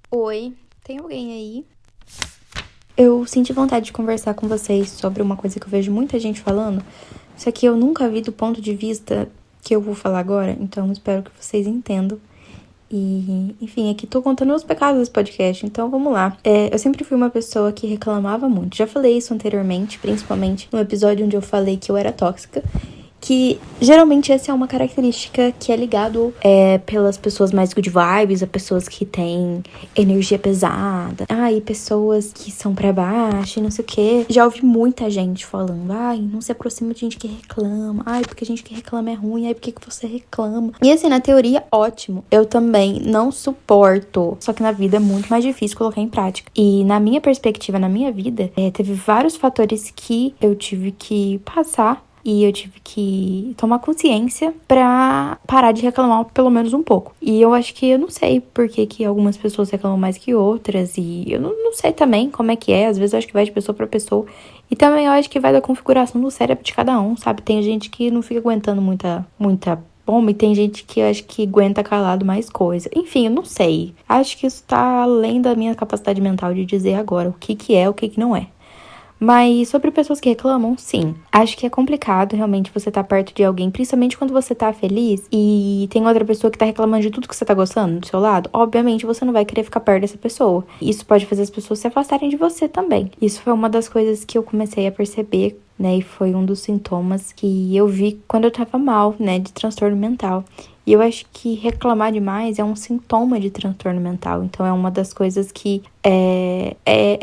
Oi, tem alguém aí? Eu senti vontade de conversar com vocês sobre uma coisa que eu vejo muita gente falando, só que eu nunca vi do ponto de vista que eu vou falar agora, então espero que vocês entendam. E, enfim, aqui tô contando os pecados desse podcast, então vamos lá. Eu sempre fui uma pessoa que reclamava muito. Já falei isso anteriormente, principalmente no episódio onde eu falei que eu era tóxica. Que geralmente essa é uma característica que é ligado pelas pessoas mais good vibes, a pessoas que têm energia pesada, e pessoas que são pra baixo e não sei o que. Já ouvi muita gente falando, não se aproxima de gente que reclama, porque a gente que reclama é ruim, por que você reclama? E assim, na teoria, ótimo. Eu também não suporto, só que na vida é muito mais difícil colocar em prática. E na minha perspectiva, na minha vida, teve vários fatores que eu tive que passar. E eu tive que tomar consciência pra parar de reclamar pelo menos um pouco. E eu acho que eu não sei por que algumas pessoas reclamam mais que outras. E eu não sei também como é que é. Às vezes eu acho que vai de pessoa pra pessoa. E também eu acho que vai da configuração do cérebro de cada um, sabe? Tem gente que não fica aguentando muita bomba e tem gente que eu acho que aguenta calado mais coisa. Enfim, eu não sei. Acho que isso tá além da minha capacidade mental de dizer agora o que é, o que não é. Mas sobre pessoas que reclamam, sim. Acho que é complicado realmente você estar perto de alguém, principalmente quando você tá feliz e tem outra pessoa que tá reclamando de tudo que você tá gostando do seu lado. Obviamente você não vai querer ficar perto dessa pessoa. Isso pode fazer as pessoas se afastarem de você também. Isso foi uma das coisas que eu comecei a perceber, né? E foi um dos sintomas que eu vi quando eu tava mal, né? De transtorno mental. E eu acho que reclamar demais é um sintoma de transtorno mental. Então é uma das coisas que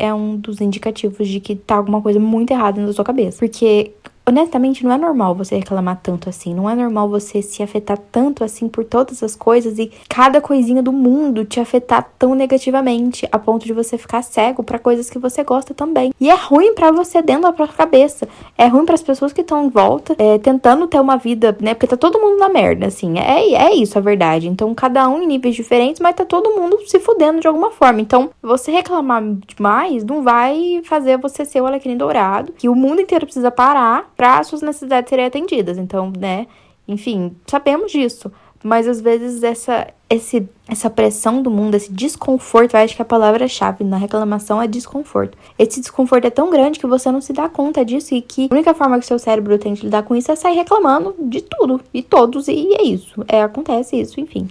é um dos indicativos de que tá alguma coisa muito errada na sua cabeça. Porque, honestamente, não é normal você reclamar tanto assim. Não é normal você se afetar tanto assim por todas as coisas e cada coisinha do mundo te afetar tão negativamente a ponto de você ficar cego pra coisas que você gosta também. E é ruim pra você dentro da própria cabeça. É ruim pras pessoas que estão em volta, tentando ter uma vida, né? Porque tá todo mundo na merda, assim. É isso a verdade. Então, cada um em níveis diferentes, mas tá todo mundo se fudendo de alguma forma. Então, você reclamar demais não vai fazer você ser o alecrim dourado, que o mundo inteiro precisa parar para suas necessidades serem atendidas. Então, né, enfim, sabemos disso. Mas às vezes essa pressão do mundo, esse desconforto, eu acho que a palavra-chave na reclamação é desconforto. Esse desconforto é tão grande que você não se dá conta disso e que a única forma que o seu cérebro tem de lidar com isso é sair reclamando de tudo e todos, e é isso. Acontece isso, enfim.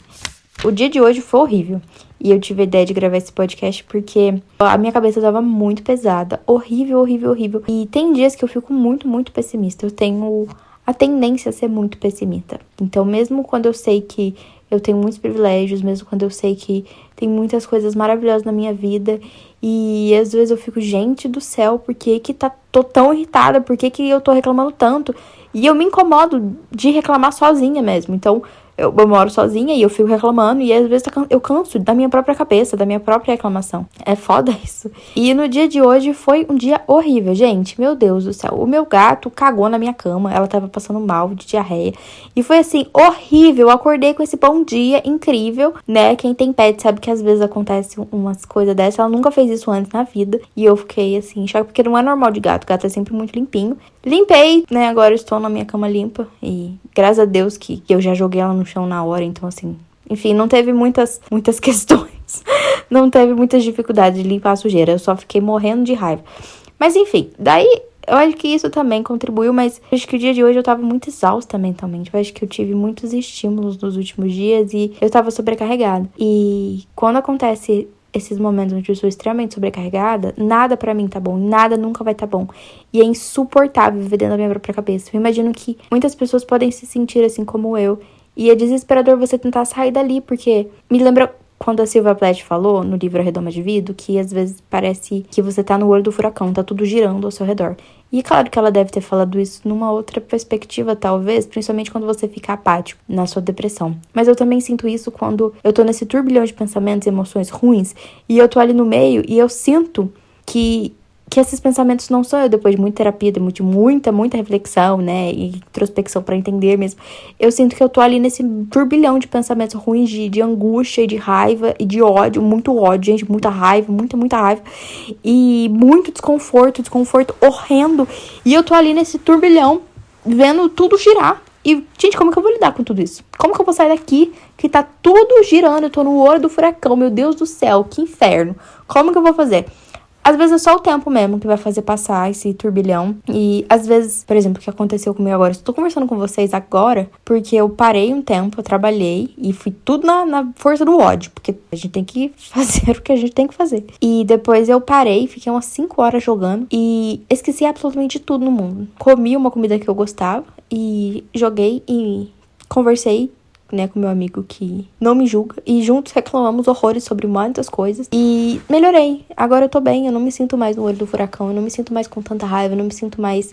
O dia de hoje foi horrível. E eu tive a ideia de gravar esse podcast porque a minha cabeça tava muito pesada. Horrível, horrível, horrível. E tem dias que eu fico muito, muito pessimista. Eu tenho a tendência a ser muito pessimista. Então, mesmo quando eu sei que eu tenho muitos privilégios, mesmo quando eu sei que tem muitas coisas maravilhosas na minha vida, e às vezes eu fico, gente do céu, por que tô tão irritada? Por que eu tô reclamando tanto? E eu me incomodo de reclamar sozinha mesmo. Então, eu moro sozinha e eu fico reclamando e às vezes eu canso da minha própria cabeça, da minha própria reclamação. É foda isso. E no dia de hoje foi um dia horrível, gente. Meu Deus do céu. O meu gato cagou na minha cama. Ela tava passando mal de diarreia. E foi assim, horrível. Eu acordei com esse bom dia incrível, né? Quem tem pet sabe que às vezes acontece umas coisas dessas. Ela nunca fez isso antes na vida. E eu fiquei assim, choque, porque não é normal de gato. O gato é sempre muito limpinho. Limpei, né? Agora eu estou na minha cama limpa. E graças a Deus que eu já joguei ela no chão na hora. Então, assim, enfim, não teve muitas questões. Não teve muitas dificuldades de limpar a sujeira. Eu só fiquei morrendo de raiva. Mas, enfim, daí eu acho que isso também contribuiu. Mas eu acho que o dia de hoje eu tava muito exausta mentalmente. Eu acho que eu tive muitos estímulos nos últimos dias e eu tava sobrecarregada. E quando acontece esses momentos onde eu sou extremamente sobrecarregada, nada pra mim tá bom, nada nunca vai tá bom. E é insuportável viver dentro da minha própria cabeça. Eu imagino que muitas pessoas podem se sentir assim como eu. E é desesperador você tentar sair dali, porque me lembra quando a Sylvia Plath falou no livro A Redoma de Vidro, que às vezes parece que você tá no olho do furacão, tá tudo girando ao seu redor. E claro que ela deve ter falado isso numa outra perspectiva, talvez, principalmente quando você fica apático na sua depressão. Mas eu também sinto isso quando eu tô nesse turbilhão de pensamentos e emoções ruins, e eu tô ali no meio, e eu sinto que esses pensamentos não sou eu, depois de muita terapia, de muita reflexão, né, e introspecção pra entender mesmo. Eu sinto que eu tô ali nesse turbilhão de pensamentos ruins, de angústia, e de raiva e de ódio, muito ódio, gente, muita raiva, muita raiva, e muito desconforto horrendo, e eu tô ali nesse turbilhão, vendo tudo girar. E, gente, como que eu vou lidar com tudo isso? Como que eu vou sair daqui que tá tudo girando, eu tô no olho do furacão, meu Deus do céu, que inferno. Como que eu vou fazer? Às vezes é só o tempo mesmo que vai fazer passar esse turbilhão. E às vezes, por exemplo, o que aconteceu comigo agora, eu estou conversando com vocês agora porque eu parei um tempo, eu trabalhei e fui tudo na força do ódio, porque a gente tem que fazer o que a gente tem que fazer. E depois eu parei, fiquei umas 5 horas jogando e esqueci absolutamente tudo no mundo. Comi uma comida que eu gostava e joguei e conversei, né, com meu amigo que não me julga. E juntos reclamamos horrores sobre muitas coisas. E melhorei. Agora eu tô bem, eu não me sinto mais no olho do furacão. Eu não me sinto mais com tanta raiva. Eu não me sinto mais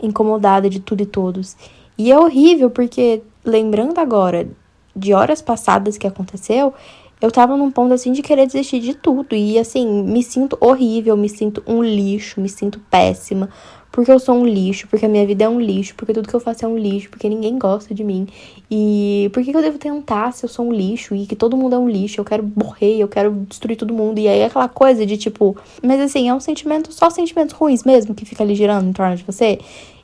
incomodada de tudo e todos. E é horrível porque, lembrando agora de horas passadas que aconteceu, eu tava num ponto assim de querer desistir de tudo. E assim, me sinto horrível, me sinto um lixo, me sinto péssima. Porque eu sou um lixo, porque a minha vida é um lixo, porque tudo que eu faço é um lixo, porque ninguém gosta de mim. E por que eu devo tentar se eu sou um lixo e que todo mundo é um lixo? Eu quero morrer, eu quero destruir todo mundo. E aí é aquela coisa de tipo... Mas assim, é um sentimento, só sentimentos ruins mesmo que fica ali girando em torno de você.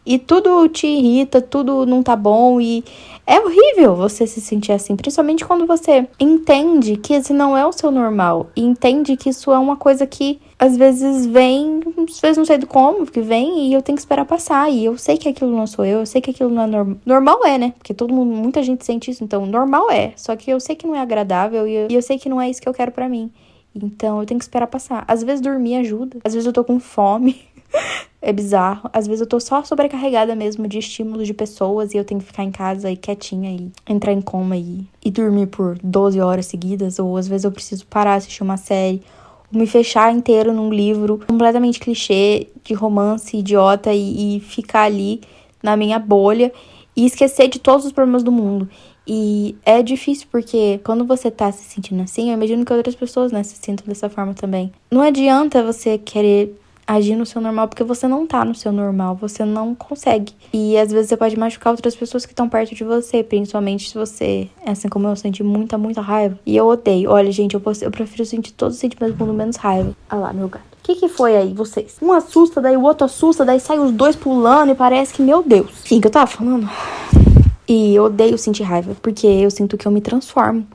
E tudo te irrita, tudo não tá bom e é horrível você se sentir assim, principalmente quando você entende que esse não é o seu normal e entende que isso é uma coisa que às vezes vem, às vezes não sei do como que vem e eu tenho que esperar passar e eu sei que aquilo não sou eu sei que aquilo não é normal. Normal é, né? Porque todo mundo, muita gente sente isso, então normal é, só que eu sei que não é agradável e eu sei que não é isso que eu quero pra mim. Então eu tenho que esperar passar. Às vezes dormir ajuda, às vezes eu tô com fome. É bizarro. Às vezes eu tô só sobrecarregada mesmo de estímulos de pessoas e eu tenho que ficar em casa e quietinha e entrar em coma e dormir por 12 horas seguidas. Ou às vezes eu preciso parar, assistir uma série, ou me fechar inteiro num livro completamente clichê, de romance idiota e ficar ali na minha bolha e esquecer de todos os problemas do mundo. E é difícil porque quando você tá se sentindo assim, eu imagino que outras pessoas, né, se sintam dessa forma também. Não adianta você querer agir no seu normal, porque você não tá no seu normal, você não consegue. E às vezes você pode machucar outras pessoas que estão perto de você, principalmente se você, assim como eu, senti muita raiva. E eu odeio. Olha, gente, eu prefiro sentir todos os sentimentos do mundo menos raiva. Olha lá, meu gato. O que foi aí, vocês? Um assusta, daí o outro assusta, daí sai os dois pulando e parece que, meu Deus. Sim, que eu tava falando. E eu odeio sentir raiva, porque eu sinto que eu me transformo.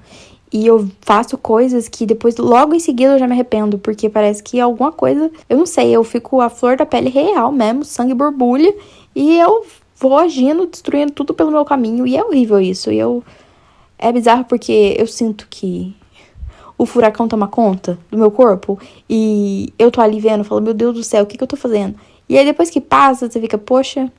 E eu faço coisas que depois, logo em seguida, eu já me arrependo. Porque parece que alguma coisa... Eu não sei, eu fico a flor da pele real mesmo. Sangue borbulha. E eu vou agindo, destruindo tudo pelo meu caminho. E é horrível isso. É bizarro porque eu sinto que o furacão toma conta do meu corpo. E eu tô ali vendo, falo, meu Deus do céu, o que eu tô fazendo? E aí depois que passa, você fica, poxa...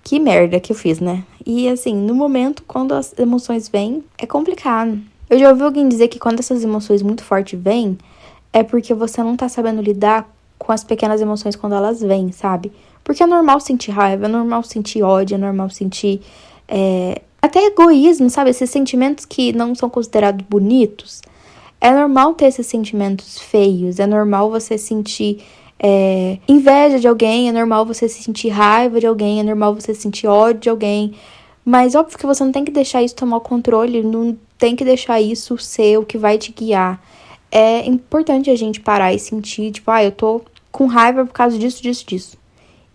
Que merda que eu fiz, né? E assim, no momento, quando as emoções vêm, é complicado. Eu já ouvi alguém dizer que quando essas emoções muito fortes vêm, é porque você não tá sabendo lidar com as pequenas emoções quando elas vêm, sabe? Porque é normal sentir raiva, é normal sentir ódio, é normal sentir até egoísmo, sabe? Esses sentimentos que não são considerados bonitos. É normal ter esses sentimentos feios, é normal você sentir inveja de alguém, é normal você sentir raiva de alguém, é normal você sentir ódio de alguém. Mas óbvio que você não tem que deixar isso tomar o controle, não tem que deixar isso ser o que vai te guiar. É importante a gente parar e sentir, tipo, eu tô com raiva por causa disso, disso, disso.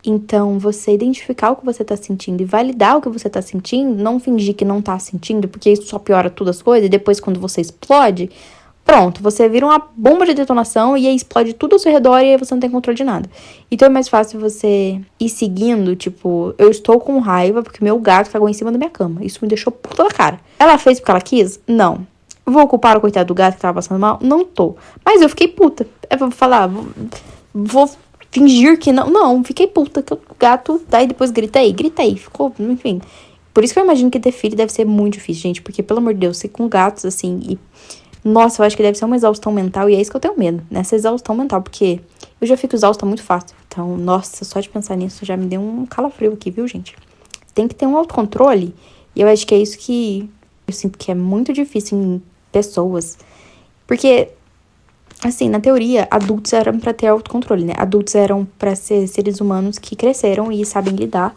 Então, você identificar o que você tá sentindo e validar o que você tá sentindo, não fingir que não tá sentindo, porque isso só piora tudo as coisas, e depois quando você explode, pronto, você vira uma bomba de detonação e aí explode tudo ao seu redor e aí você não tem controle de nada. Então é mais fácil você ir seguindo, tipo, eu estou com raiva porque meu gato cagou em cima da minha cama. Isso me deixou puta da cara. Ela fez porque ela quis? Não. Vou culpar o coitado do gato que tava passando mal? Não tô. Mas eu fiquei puta. Eu vou falar, vou fingir que não. Não, fiquei puta que o gato, daí depois gritei, ficou, enfim. Por isso que eu imagino que ter filho deve ser muito difícil, gente, porque pelo amor de Deus, ser com gatos assim e nossa, eu acho que deve ser uma exaustão mental. E é isso que eu tenho medo, nessa exaustão mental. Porque eu já fico exausta muito fácil. Então, nossa, só de pensar nisso já me deu um calafrio aqui, viu, gente? Tem que ter um autocontrole. E eu acho que é isso que eu sinto que é muito difícil em pessoas. Porque, assim, na teoria, adultos eram pra ter autocontrole, né? Adultos eram pra ser seres humanos que cresceram e sabem lidar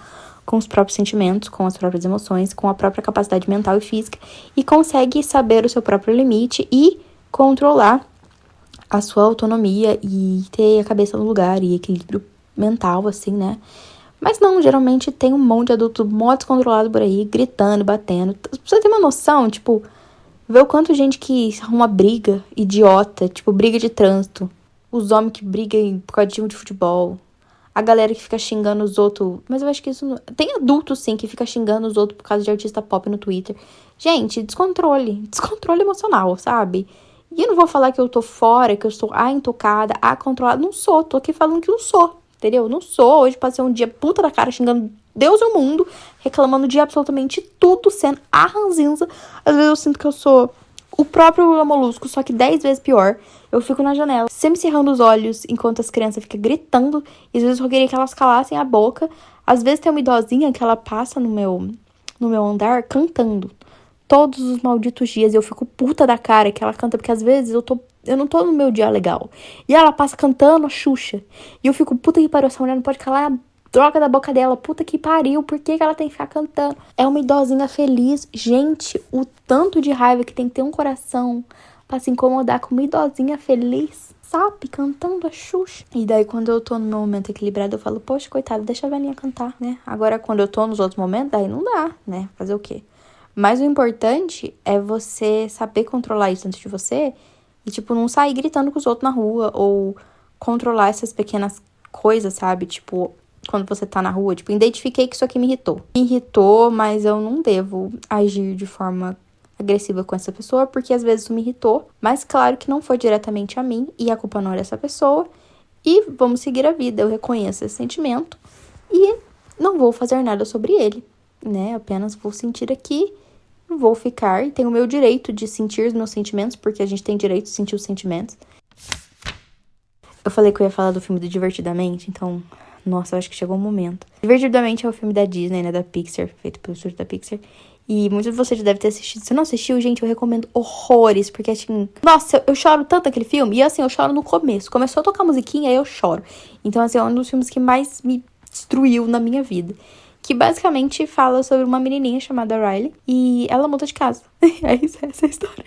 com os próprios sentimentos, com as próprias emoções, com a própria capacidade mental e física, e consegue saber o seu próprio limite e controlar a sua autonomia e ter a cabeça no lugar e equilíbrio mental, assim, né? Mas não, geralmente tem um monte de adulto mó descontrolado por aí, gritando, batendo. Pra você ter uma noção, tipo, ver o quanto gente que arruma briga, idiota, tipo, briga de trânsito. Os homens que brigam por causa de time de futebol. A galera que fica xingando os outros. Mas eu acho que isso não... Tem adulto, sim, que fica xingando os outros por causa de artista pop no Twitter. Gente, descontrole. Descontrole emocional, sabe? E eu não vou falar que eu tô fora, que eu estou intocada, controlada. Não sou. Tô aqui falando que não sou. Entendeu? Não sou. Hoje passei um dia puta da cara xingando Deus e o mundo. Reclamando de absolutamente tudo, sendo a ranzinza. Às vezes eu sinto que eu sou o próprio Lula Molusco, só que 10 vezes pior. Eu fico na janela, sempre cerrando os olhos, enquanto as crianças ficam gritando. E às vezes eu queria que elas calassem a boca. Às vezes tem uma idosinha que ela passa no meu andar cantando. Todos os malditos dias. E eu fico puta da cara que ela canta, porque às vezes eu não tô no meu dia legal. E ela passa cantando a Xuxa. E eu fico, puta que pariu, essa mulher não pode calar a droga da boca dela. Puta que pariu, por que ela tem que ficar cantando? É uma idosinha feliz. Gente, o tanto de raiva que tem que ter um coração pra se incomodar com uma idosinha feliz, sabe? Cantando a Xuxa. E daí, quando eu tô no meu momento equilibrado, eu falo, poxa, coitada, deixa a velhinha cantar, né? Agora, quando eu tô nos outros momentos, daí não dá, né? Fazer o quê? Mas o importante é você saber controlar isso dentro de você e, tipo, não sair gritando com os outros na rua ou controlar essas pequenas coisas, sabe? Tipo, quando você tá na rua, tipo, identifiquei que isso aqui me irritou. Me irritou, mas eu não devo agir de forma agressiva com essa pessoa, porque às vezes isso me irritou, mas claro que não foi diretamente a mim e a culpa não era dessa pessoa. E vamos seguir a vida. Eu reconheço esse sentimento e não vou fazer nada sobre ele, né? Apenas vou sentir aqui, vou ficar e tenho o meu direito de sentir os meus sentimentos, porque a gente tem direito de sentir os sentimentos. Eu falei que eu ia falar do filme do Divertidamente, então, nossa, eu acho que chegou o momento. Divertidamente é o filme da Disney, né, da Pixar, feito pelo estúdio da Pixar. E muitos de vocês já devem ter assistido. Se não assistiu, gente, eu recomendo horrores, porque, assim, nossa, eu choro tanto aquele filme, e, assim, eu choro no começo. Começou a tocar musiquinha, aí eu choro. Então, assim, é um dos filmes que mais me destruiu na minha vida. Que basicamente fala sobre uma menininha chamada Riley, e ela muda de casa. É isso, essa é a história.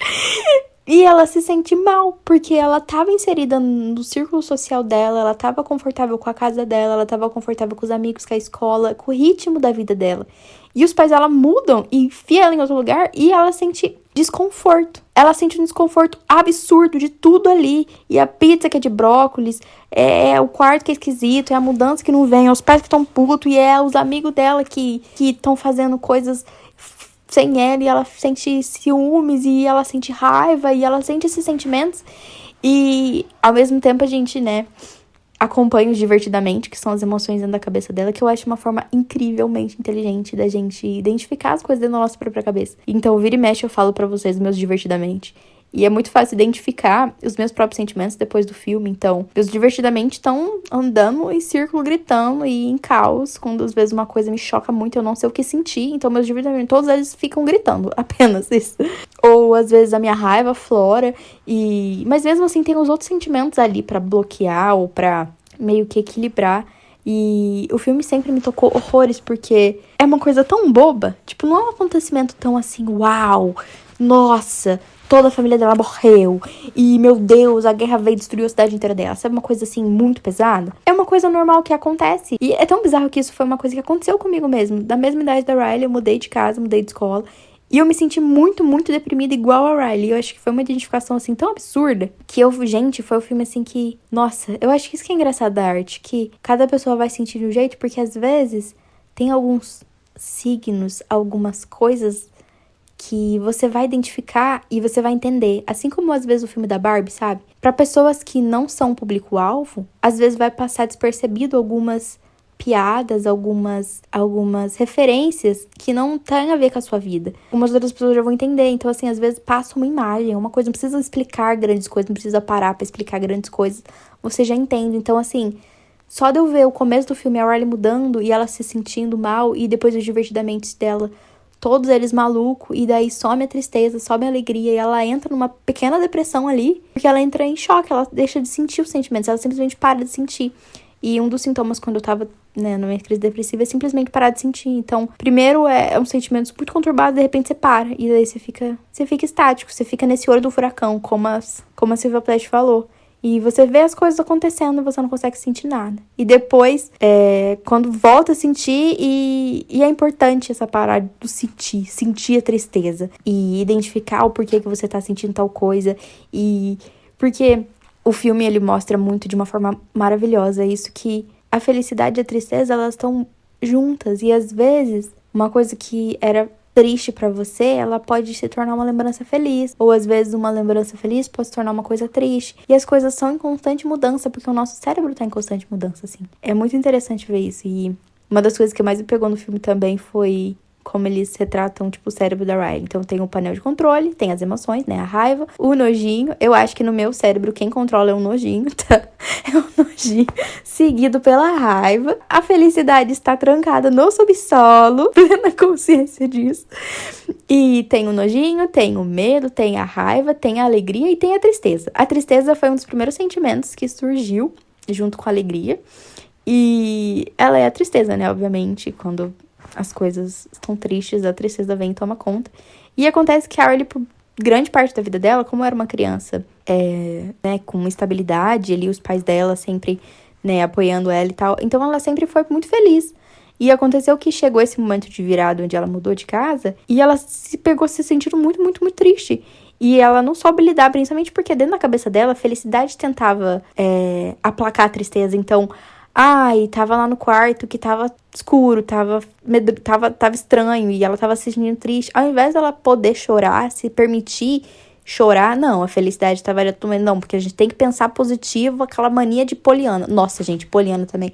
E ela se sente mal, porque ela tava inserida no círculo social dela, ela tava confortável com a casa dela, ela tava confortável com os amigos, com a escola, com o ritmo da vida dela. E os pais dela mudam e enfiam ela em outro lugar e ela sente desconforto. Ela sente um desconforto absurdo de tudo ali. E a pizza que é de brócolis, é o quarto que é esquisito, é a mudança que não vem, é os pais que estão putos e é os amigos dela que estão fazendo coisas sem ela, e ela sente ciúmes, e ela sente raiva, e ela sente esses sentimentos. E, ao mesmo tempo, a gente, né, acompanha os divertidamente, que são as emoções dentro da cabeça dela, que eu acho uma forma incrivelmente inteligente da gente identificar as coisas dentro da nossa própria cabeça. Então, vira e mexe, eu falo pra vocês meus divertidamente. E é muito fácil identificar os meus próprios sentimentos depois do filme. Então, meus divertidamente estão andando em círculo, gritando e em caos. Quando às vezes uma coisa me choca muito, eu não sei o que sentir. Então, meus divertidamente, todos eles ficam gritando. Apenas isso. Ou às vezes a minha raiva flora. Mas mesmo assim, tem os outros sentimentos ali pra bloquear ou pra meio que equilibrar. E o filme sempre me tocou horrores, porque é uma coisa tão boba. Tipo, não é um acontecimento tão assim, uau, nossa, toda a família dela morreu. E, meu Deus, a guerra veio e destruiu a cidade inteira dela. Sabe, uma coisa assim, muito pesada? É uma coisa normal que acontece. E é tão bizarro que isso foi uma coisa que aconteceu comigo mesmo. Da mesma idade da Riley, eu mudei de casa, mudei de escola. E eu me senti muito, muito deprimida, igual a Riley. Eu acho que foi uma identificação, assim, tão absurda, que gente, foi um filme, assim, que... Nossa, eu acho que isso que é engraçado da arte, que cada pessoa vai sentir de um jeito, porque às vezes tem alguns signos, algumas coisas que você vai identificar e você vai entender. Assim como às vezes o filme da Barbie, sabe? Para pessoas que não são público-alvo, às vezes vai passar despercebido algumas piadas, algumas referências que não têm a ver com a sua vida. Algumas outras pessoas já vão entender. Então, assim, às vezes passa uma imagem, uma coisa, não precisa explicar grandes coisas, não precisa parar pra explicar grandes coisas. Você já entende. Então, assim, só de eu ver o começo do filme, a Riley mudando e ela se sentindo mal, e depois os divertidamente dela, todos eles malucos, e daí some a tristeza, some a alegria, e ela entra numa pequena depressão ali, porque ela entra em choque, ela deixa de sentir os sentimentos, ela simplesmente para de sentir. E um dos sintomas quando eu tava, né, na minha crise depressiva é simplesmente parar de sentir. Então, primeiro é um sentimento muito conturbado, de repente você para, e daí você fica estático, você fica nesse olho do furacão, como a Silvia Plath falou. E você vê as coisas acontecendo e você não consegue sentir nada. E depois, quando volta a sentir, e é importante essa parada do sentir a tristeza. E identificar o porquê que você tá sentindo tal coisa. E porque o filme, ele mostra muito de uma forma maravilhosa isso, que a felicidade e a tristeza, elas estão juntas. E às vezes, uma coisa que era triste pra você, ela pode se tornar uma lembrança feliz. Ou às vezes uma lembrança feliz pode se tornar uma coisa triste. E as coisas são em constante mudança, porque o nosso cérebro tá em constante mudança, assim. É muito interessante ver isso. E uma das coisas que mais me pegou no filme também foi como eles retratam, tipo, o cérebro da Riley. Então tem o painel de controle, tem as emoções, né? A raiva, o nojinho. Eu acho que no meu cérebro quem controla é o nojinho, tá? É o nojinho, seguido pela raiva. A felicidade está trancada no subsolo, plena consciência disso. E tem o nojinho, tem o medo, tem a raiva, tem a alegria e tem a tristeza. A tristeza foi um dos primeiros sentimentos que surgiu junto com a alegria. E ela é a tristeza, né? Obviamente, quando as coisas estão tristes, a tristeza vem e toma conta. E acontece que a Riley, por grande parte da vida dela, como era uma criança né, com estabilidade, ali os pais dela sempre, né, apoiando ela e tal, então ela sempre foi muito feliz. E aconteceu que chegou esse momento de virada onde ela mudou de casa e ela se pegou se sentindo muito, muito, muito triste. E ela não soube lidar, principalmente porque dentro da cabeça dela, a felicidade tentava aplacar a tristeza. Então, tava lá no quarto que tava escuro, tava estranho e ela tava se sentindo triste. Ao invés dela poder chorar, se permitir chorar, não, a felicidade tava ali tomando, não, porque a gente tem que pensar positivo, aquela mania de Poliana. Nossa, gente, Poliana também.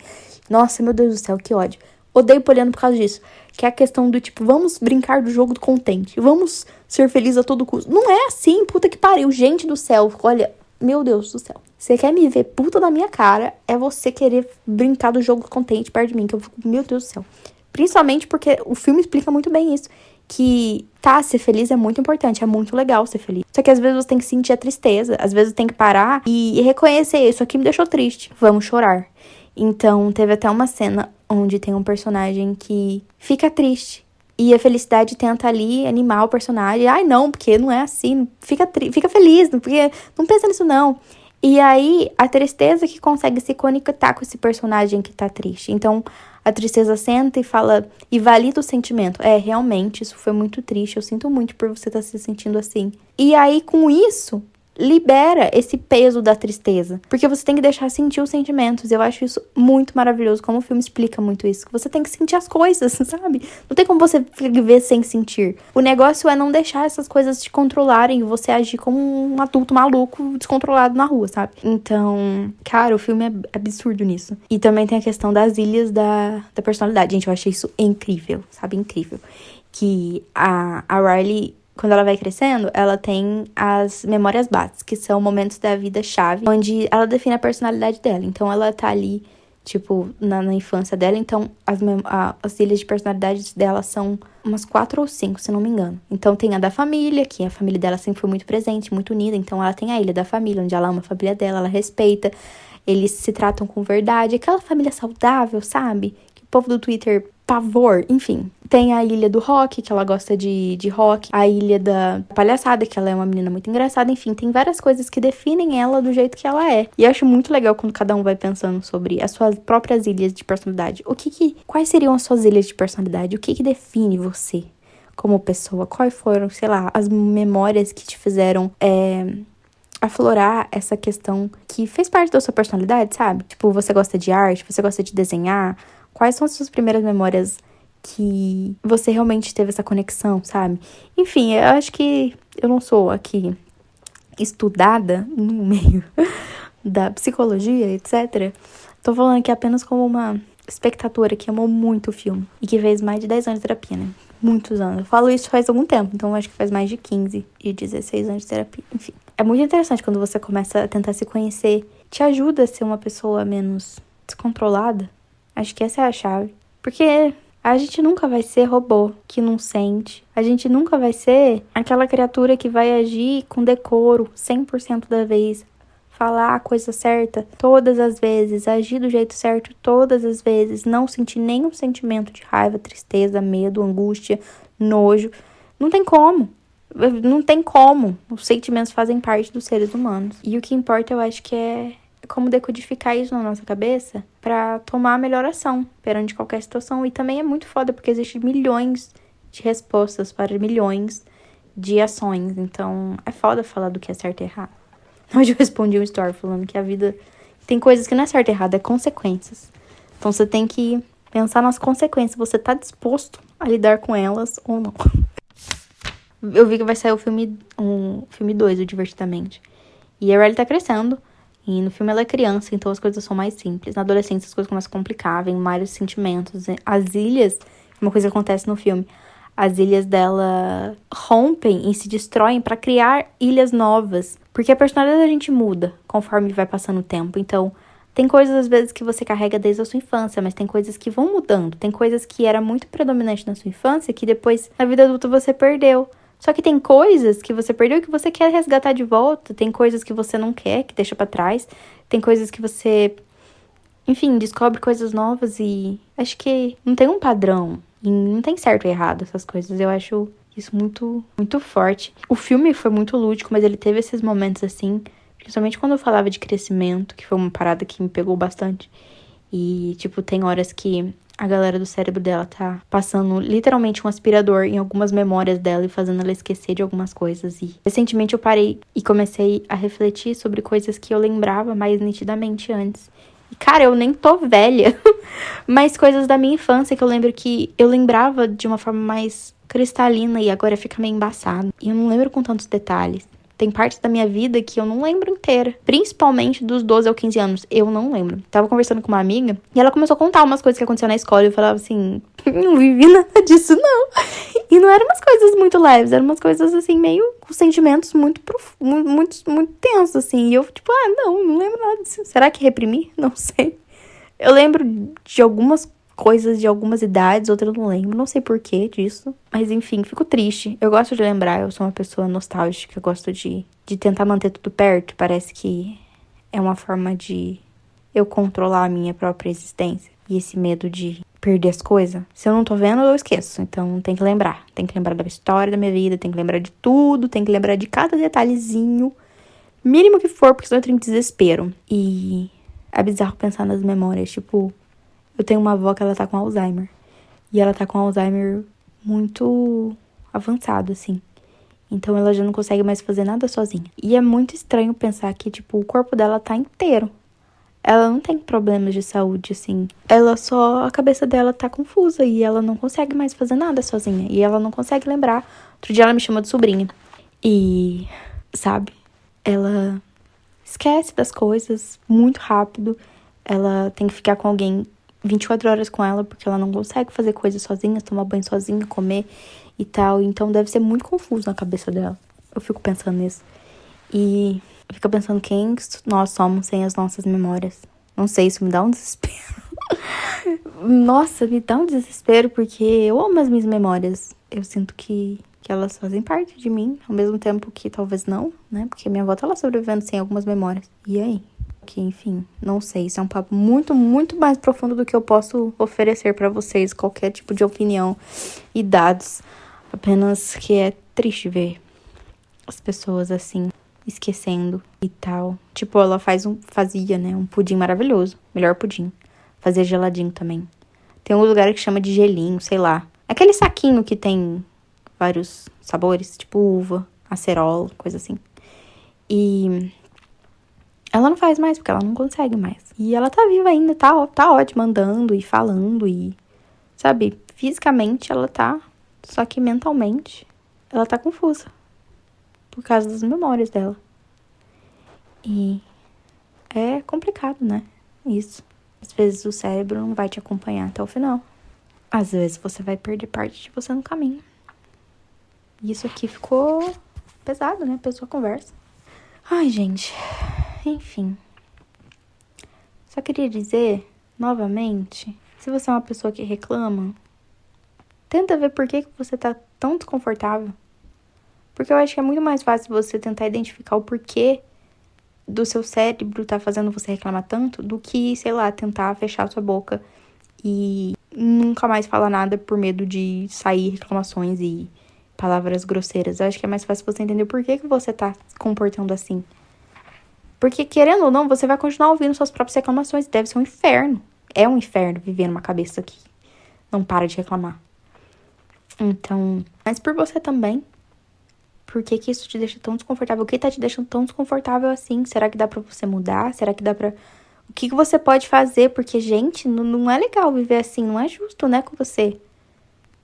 Nossa, meu Deus do céu, que ódio. Odeio Poliana por causa disso. Que é a questão do tipo, vamos brincar do jogo do contente, vamos ser felizes a todo custo. Não é assim, puta que pariu, gente do céu, olha, meu Deus do céu. Você quer me ver puta na minha cara, é você querer brincar do jogo contente perto de mim, que eu fico, meu Deus do céu. Principalmente porque o filme explica muito bem isso, que ser feliz é muito importante, é muito legal ser feliz. Só que às vezes você tem que sentir a tristeza, às vezes você tem que parar e reconhecer, isso aqui me deixou triste, vamos chorar. Então, teve até uma cena onde tem um personagem que fica triste. E a felicidade tenta ali animar o personagem. Ai, não, porque não é assim. Fica feliz, porque não pensa nisso, não. E aí, a tristeza que consegue se conectar com esse personagem que tá triste. Então, a tristeza senta e fala, e valida o sentimento. Realmente, isso foi muito triste. Eu sinto muito por você estar se sentindo assim. E aí, com isso, libera esse peso da tristeza. Porque você tem que deixar sentir os sentimentos. Eu acho isso muito maravilhoso, como o filme explica muito isso. Que você tem que sentir as coisas, sabe? Não tem como você viver sem sentir. O negócio é não deixar essas coisas te controlarem e você agir como um adulto maluco, descontrolado na rua, sabe? Então, cara, o filme é absurdo nisso. E também tem a questão das ilhas da personalidade. Gente, eu achei isso incrível, sabe? Incrível. Que a Riley, quando ela vai crescendo, ela tem as memórias bases, que são momentos da vida chave, onde ela define a personalidade dela. Então, ela tá ali, tipo, na infância dela. Então, as ilhas de personalidade dela são umas 4 ou 5, se não me engano. Então, tem a da família, que a família dela sempre foi muito presente, muito unida. Então, ela tem a ilha da família, onde ela ama a família dela, ela respeita. Eles se tratam com verdade. Aquela família saudável, sabe? Que o povo do Twitter, pavor, enfim. Tem a ilha do rock, que ela gosta de rock. A ilha da palhaçada, que ela é uma menina muito engraçada. Enfim, tem várias coisas que definem ela do jeito que ela é. E eu acho muito legal quando cada um vai pensando sobre as suas próprias ilhas de personalidade. Quais seriam as suas ilhas de personalidade? O que define você como pessoa? Quais foram, sei lá, as memórias que te fizeram aflorar essa questão que fez parte da sua personalidade, sabe? Tipo, você gosta de arte, você gosta de desenhar. Quais são as suas primeiras memórias que você realmente teve essa conexão, sabe? Enfim, eu acho que eu não sou aqui estudada no meio da psicologia, etc. Tô falando aqui apenas como uma espectadora que amou muito o filme e que fez mais de 10 anos de terapia, né? Muitos anos. Eu falo isso faz algum tempo, então eu acho que faz mais de 15 e 16 anos de terapia, enfim. É muito interessante quando você começa a tentar se conhecer. Te ajuda a ser uma pessoa menos descontrolada. Acho que essa é a chave. Porque a gente nunca vai ser robô que não sente. A gente nunca vai ser aquela criatura que vai agir com decoro 100% da vez. Falar a coisa certa todas as vezes. Agir do jeito certo todas as vezes. Não sentir nenhum sentimento de raiva, tristeza, medo, angústia, nojo. Não tem como. Não tem como. Os sentimentos fazem parte dos seres humanos. E o que importa, eu acho que é como decodificar isso na nossa cabeça pra tomar a melhor ação perante qualquer situação. E também é muito foda, porque existem milhões de respostas para milhões de ações. Então, é foda falar do que é certo e errado. Hoje eu respondi um story falando que a vida tem coisas que não é certo e errado, é consequências. Então, você tem que pensar nas consequências. Você tá disposto a lidar com elas ou não? Eu vi que vai sair o filme 2, o Divertidamente. E a Riley tá crescendo. E no filme ela é criança, então as coisas são mais simples. Na adolescência as coisas começam a complicar, vem vários sentimentos. As ilhas, uma coisa que acontece no filme, as ilhas dela rompem e se destroem pra criar ilhas novas. Porque a personalidade da gente muda conforme vai passando o tempo. Então, tem coisas às vezes que você carrega desde a sua infância, mas tem coisas que vão mudando. Tem coisas que era muito predominante na sua infância que depois, na vida adulta, você perdeu. Só que tem coisas que você perdeu e que você quer resgatar de volta. Tem coisas que você não quer, que deixa pra trás. Tem coisas que você, enfim, descobre coisas novas e acho que não tem um padrão. E não tem certo e errado essas coisas. Eu acho isso muito, muito forte. O filme foi muito lúdico, mas ele teve esses momentos assim, principalmente quando eu falava de crescimento, que foi uma parada que me pegou bastante. E, tipo, tem horas que a galera do cérebro dela tá passando literalmente um aspirador em algumas memórias dela e fazendo ela esquecer de algumas coisas. E recentemente eu parei e comecei a refletir sobre coisas que eu lembrava mais nitidamente antes. E, cara, eu nem tô velha, mas coisas da minha infância que eu lembro que eu lembrava de uma forma mais cristalina e agora fica meio embaçado. E eu não lembro com tantos detalhes. Tem parte da minha vida que eu não lembro inteira. Principalmente dos 12 aos 15 anos. Eu não lembro. Tava conversando com uma amiga e ela começou a contar umas coisas que aconteceram na escola. E eu falava assim, não vivi nada disso, não. E não eram umas coisas muito leves. Eram umas coisas, assim, meio com sentimentos muito muito tensos, assim. E eu, tipo, não lembro nada disso. Será que reprimi? Não sei. Eu lembro de algumas coisas de algumas idades, outras eu não lembro, não sei porquê disso. Mas enfim, fico triste. Eu gosto de lembrar, eu sou uma pessoa nostálgica, eu gosto de tentar manter tudo perto. Parece que é uma forma de eu controlar a minha própria existência. E esse medo de perder as coisas. Se eu não tô vendo, eu esqueço. Então tem que lembrar. Tem que lembrar da história da minha vida, tem que lembrar de tudo, tem que lembrar de cada detalhezinho. Mínimo que for, porque senão eu tenho desespero. E é bizarro pensar nas memórias, tipo, eu tenho uma avó que ela tá com Alzheimer. E ela tá com Alzheimer muito avançado, assim. Então ela já não consegue mais fazer nada sozinha. E é muito estranho pensar que, tipo, o corpo dela tá inteiro. Ela não tem problemas de saúde, assim. A cabeça dela tá confusa e ela não consegue mais fazer nada sozinha. E ela não consegue lembrar. Outro dia ela me chamou de sobrinha. E, sabe, ela esquece das coisas muito rápido. Ela tem que ficar com alguém 24 horas com ela, porque ela não consegue fazer coisas sozinha, tomar banho sozinha, comer e tal. Então deve ser muito confuso na cabeça dela. Eu fico pensando nisso. E eu fico pensando quem nós somos sem as nossas memórias. Não sei, isso me dá um desespero. Nossa, me dá um desespero, porque eu amo as minhas memórias. Eu sinto que elas fazem parte de mim, ao mesmo tempo que talvez não, né? Porque minha avó tá lá sobrevivendo sem algumas memórias. E aí? Que, enfim, não sei, isso é um papo muito, muito mais profundo do que eu posso oferecer pra vocês, qualquer tipo de opinião e dados. Apenas que é triste ver as pessoas assim, esquecendo e tal. Tipo, ela fazia, né, um pudim maravilhoso, melhor pudim. Fazia geladinho também. Tem um lugar que chama de gelinho, sei lá. Aquele saquinho que tem vários sabores, tipo uva, acerola, coisa assim. E ela não faz mais, porque ela não consegue mais. E ela tá viva ainda, tá ótima, andando e falando e, sabe, fisicamente ela tá, só que mentalmente ela tá confusa. Por causa das memórias dela. E é complicado, né? Isso. Às vezes o cérebro não vai te acompanhar até o final. Às vezes você vai perder parte de você no caminho. E isso aqui ficou pesado, né? Pesou a conversa. Ai, gente. Enfim. Só queria dizer, novamente, se você é uma pessoa que reclama, tenta ver por que você tá tão desconfortável. Porque eu acho que é muito mais fácil você tentar identificar o porquê do seu cérebro tá fazendo você reclamar tanto do que, sei lá, tentar fechar sua boca e nunca mais falar nada por medo de sair reclamações e palavras grosseiras. Eu acho que é mais fácil você entender por que você tá se comportando assim. Porque, querendo ou não, você vai continuar ouvindo suas próprias reclamações. Deve ser um inferno. É um inferno viver numa cabeça que não para de reclamar. Então, mas por você também. Por que isso te deixa tão desconfortável? O que tá te deixando tão desconfortável assim? Será que dá pra você mudar? Será que dá pra... O que você pode fazer? Porque, gente, não é legal viver assim. Não é justo, né, com você.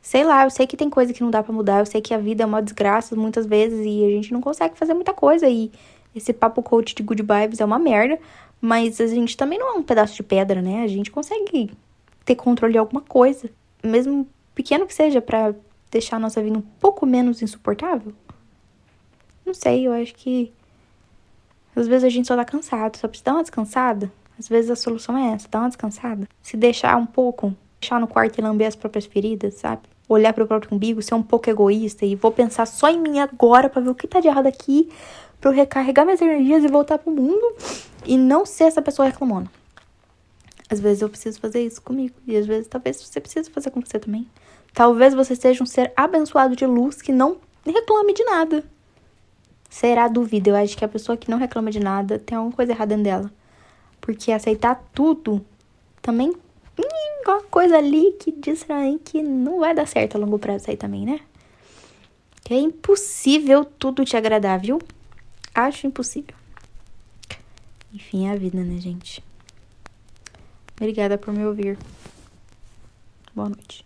Sei lá, eu sei que tem coisa que não dá pra mudar. Eu sei que a vida é uma desgraça muitas vezes e a gente não consegue fazer muita coisa. E esse papo coach de good vibes é uma merda. Mas a gente também não é um pedaço de pedra, né? A gente consegue ter controle de alguma coisa. Mesmo pequeno que seja, pra deixar a nossa vida um pouco menos insuportável. Não sei, eu acho que às vezes a gente só tá cansado, só precisa dar uma descansada. Às vezes a solução é essa, dar uma descansada. Se deixar um pouco, deixar no quarto e lamber as próprias feridas, sabe? Olhar pro próprio umbigo, ser um pouco egoísta e vou pensar só em mim agora pra ver o que tá de errado aqui, pra eu recarregar minhas energias e voltar pro mundo e não ser essa pessoa reclamona. Às vezes eu preciso fazer isso comigo e às vezes talvez você precise fazer com você também. Talvez você seja um ser abençoado de luz que não reclame de nada. Será dúvida? Eu acho que a pessoa que não reclama de nada tem alguma coisa errada dentro dela. Porque aceitar tudo também uma coisa ali que diz pra mim que não vai dar certo a longo prazo aí também, né? Que é impossível tudo te agradar, viu? Acho impossível. Enfim, é a vida, né, gente? Obrigada por me ouvir. Boa noite.